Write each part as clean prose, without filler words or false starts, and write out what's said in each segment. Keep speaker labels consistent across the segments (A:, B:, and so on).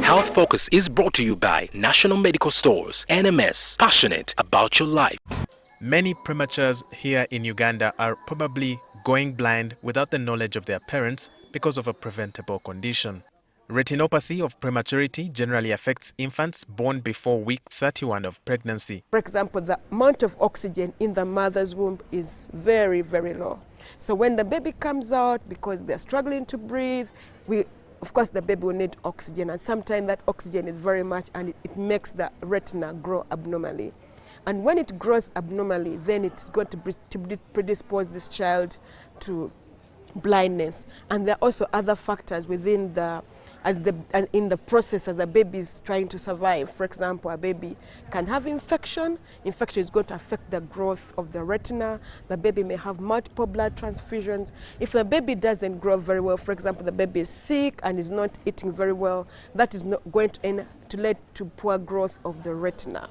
A: Health Focus is brought to you by National Medical Stores, NMS, passionate about your life.
B: Many prematures here in Uganda are probably going blind without the knowledge of their parents because of a preventable condition. Retinopathy of prematurity generally affects infants born before week 31 of pregnancy.
C: For example, the amount of oxygen in the mother's womb is very, very low. So when the baby comes out, because they're struggling to breathe, of course the baby will need oxygen, and sometimes that oxygen is very much, and it makes the retina grow abnormally. And when it grows abnormally, then it's going to predispose this child to blindness. And there are also other factors within in the process as the baby is trying to survive. For example, a baby can have infection. Infection is going to affect the growth of the retina. The baby may have multiple blood transfusions. If the baby doesn't grow very well, for example, the baby is sick and is not eating very well, that is not going to lead to poor growth of the retina.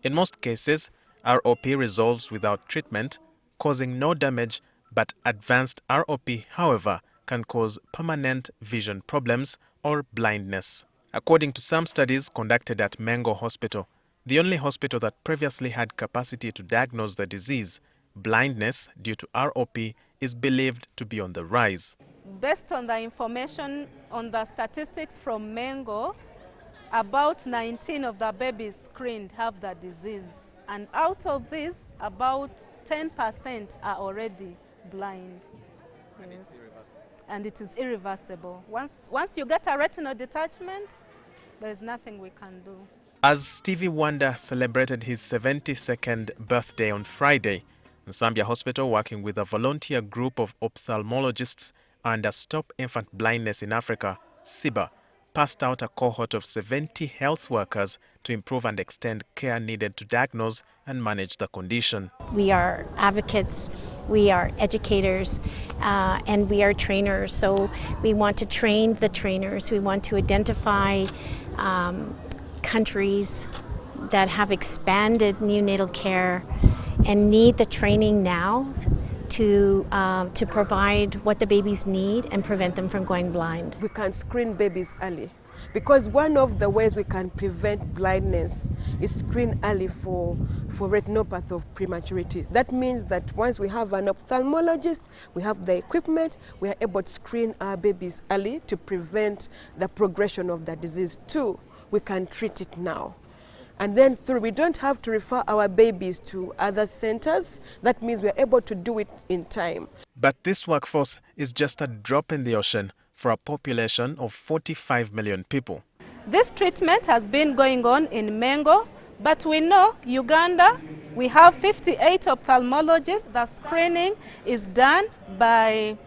B: In most cases, ROP resolves without treatment, causing no damage, but advanced ROP, however, can cause permanent vision problems or blindness. According to some studies conducted at Mengo Hospital, the only hospital that previously had capacity to diagnose the disease, blindness due to ROP is believed to be on the rise.
D: Based on the information on the statistics from Mengo, about 19 of the babies screened have the disease. And out of this, about 10% are already blind.
B: And it's irreversible.
D: And it is irreversible. Once you get a retinal detachment, there is nothing we can do.
B: As Stevie Wonder celebrated his 72nd birthday on Friday, Nsambya Hospital, working with a volunteer group of ophthalmologists under Stop Infant Blindness in Africa, SIBA, passed out a cohort of 70 health workers to improve and extend care needed to diagnose and manage the condition.
E: We are advocates, we are educators, and we are trainers. So we want to train the trainers. We want to identify countries that have expanded neonatal care and need the training now to provide what the babies need and prevent them from going blind.
C: We can screen babies early, because one of the ways we can prevent blindness is screen early for retinopathy of prematurity. That means that once we have an ophthalmologist, we have the equipment, we are able to screen our babies early to prevent the progression of the disease. Two, we can treat it now. And then three, we don't have to refer our babies to other centers. That means we're able to do it in time.
B: But this workforce is just a drop in the ocean for a population of 45 million people.
D: This treatment has been going on in Mengo, but we know Uganda, we have 58 ophthalmologists. The screening is done by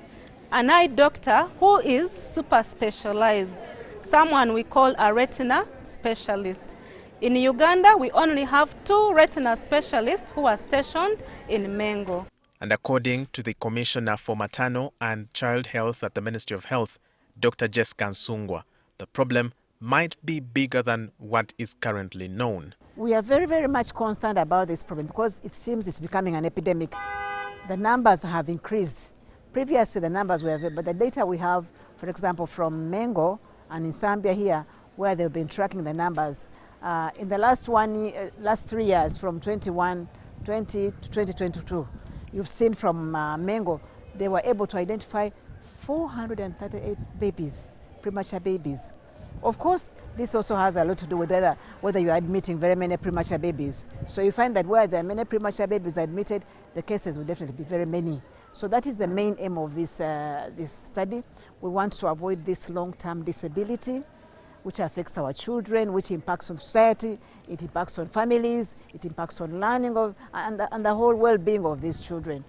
D: an eye doctor who is super specialized, someone we call a retina specialist. In Uganda, we only have 2 retina specialists who are stationed in Mengo.
B: And according to the Commissioner for Maternal and Child Health at the Ministry of Health, Dr. Jessica Nsungwa, the problem might be bigger than what is currently known.
F: We are very, very much concerned about this problem because it seems it's becoming an epidemic. The numbers have increased. Previously, the numbers were, but the data we have, for example, from Mengo and in Zambia here, where they've been tracking the numbers, in the last 3 years, from 2020 to 2022, you've seen from Mengo, they were able to identify 438 babies, premature babies. Of course, this also has a lot to do with whether you are admitting very many premature babies. So you find that where there are many premature babies admitted, the cases will definitely be very many. So that is the main aim of this study. We want to avoid this long-term disability, which affects our children, which impacts on society, it impacts on families, it impacts on learning and the whole well-being of these children.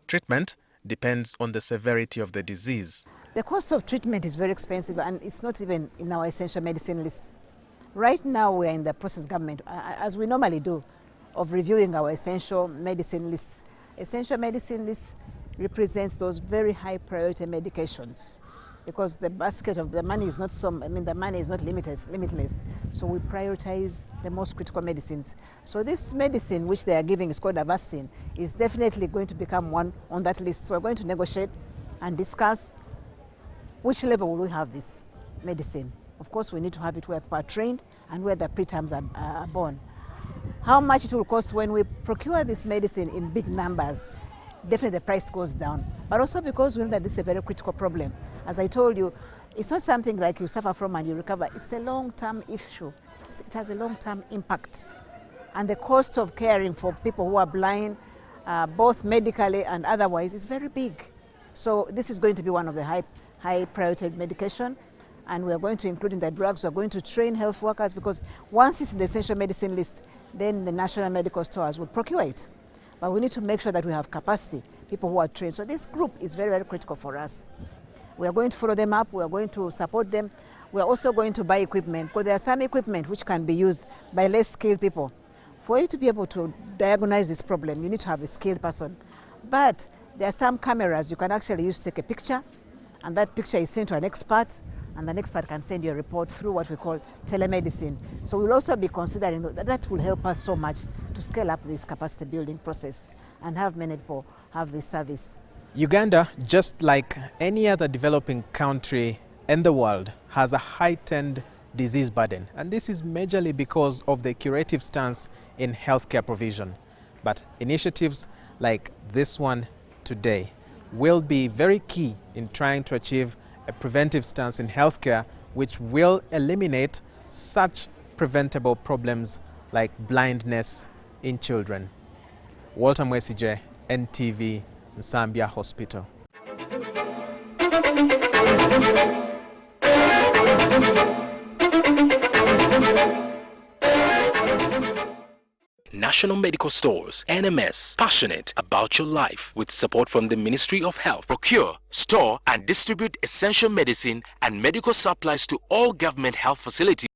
B: Treatment depends on the severity of the disease.
F: The cost of treatment is very expensive, and it's not even in our essential medicine lists. Right now we are in the process, government, as we normally do, of reviewing our essential medicine lists. Essential medicine lists represents those very high priority medications, because the basket of the money is not the money is not limitless. So we prioritize the most critical medicines. So this medicine which they are giving is called Avastin, is definitely going to become one on that list. So we're going to negotiate and discuss which level will we have this medicine Of course, we need to have it where people are trained and where the preterms are born. How much it will cost when we procure this medicine in big numbers, definitely the price goes down. But also because we know that this is a very critical problem. As I told you, it's not something like you suffer from and you recover. It's a long-term issue. It has a long-term impact. And the cost of caring for people who are blind, both medically and otherwise, is very big. So this is going to be one of the high priority medication. And we are going to include in the drugs. We are going to train health workers, because once it's in the essential medicine list, then the national medical stores will procure it. But we need to make sure that we have capacity, people who are trained. So this group is very, very critical for us. We are going to follow them up. We are going to support them. We are also going to buy equipment, because there are some equipment which can be used by less skilled people. For you to be able to diagnose this problem, you need to have a skilled person. But there are some cameras you can actually use to take a picture, and that picture is sent to an expert, and the expert can send you a report through what we call telemedicine. So we'll also be considering that will help us so much to scale up this capacity building process and have many people have this service.
B: Uganda, just like any other developing country in the world, has a heightened disease burden. And this is majorly because of the curative stance in healthcare provision. But initiatives like this one today will be very key in trying to achieve a preventive stance in healthcare, which will eliminate such preventable problems like blindness in children. Walter Mwesije, NTV, Zambia Hospital.
A: National Medical Stores, NMS, passionate about your life, with support from the Ministry of Health. Procure, store and distribute essential medicine and medical supplies to all government health facilities.